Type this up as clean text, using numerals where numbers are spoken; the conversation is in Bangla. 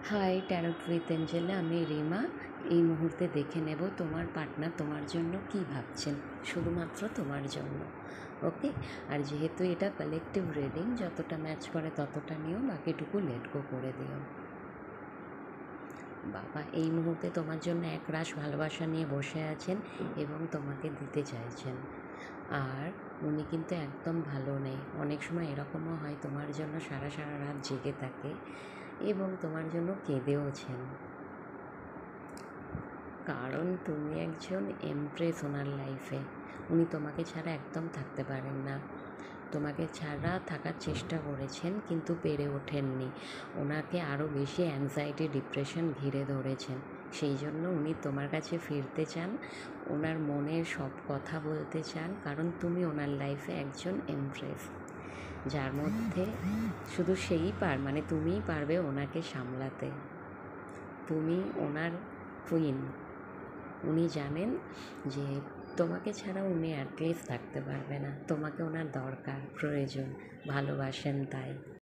হাই ট্যারোট উইথ এঞ্জেলে, আমি রিমা। এই মুহূর্তে দেখে নেব তোমার পার্টনার তোমার জন্য কি ভাবছেন, শুধুমাত্র তোমার জন্য। ওকে, আর যেহেতু এটা কালেকটিভ রিডিং, যতটা ম্যাচ করে ততটা নিও, বাকিটুকু লেট গো করে দিও। বাবা এই মুহূর্তে তোমার জন্য একরাশ ভালোবাসা নিয়ে বসে আছেন এবং তোমাকে দিতে চাইছেন। আর উনি কিন্তু একদম ভালো নেই। অনেক সময় এরকমও হয় তোমার জন্য সারা সারা রাত জেগে থাকে এবং তোমার জন্য কেঁদেওছেন, কারণ তুমি একজন এমপ্রেস ওনার লাইফে। উনি তোমাকে ছাড়া একদম থাকতে পারেন না, তোমাকে ছাড়া থাকার চেষ্টা করেছেন কিন্তু পেরে ওঠেননি। ওনাকে আরও বেশি অ্যাংজাইটি ডিপ্রেশন ঘিরে ধরেছেন, সেই জন্য উনি তোমার কাছে ফিরতে চান, ওনার মনের সব কথা বলতে চান, কারণ তুমি ওনার লাইফে একজন এমপ্রেস, যার মধ্যে শুধু তুমিই পারবে ওনাকে সামলাতে। তুমি ওনার কুইন। উনি জানেন যে তোমাকে ছাড়া উনি অ্যাটলিস্ট থাকতে পারবে না, তোমাকে ওনার দরকার, প্রয়োজন, ভালোবাসেন তাই।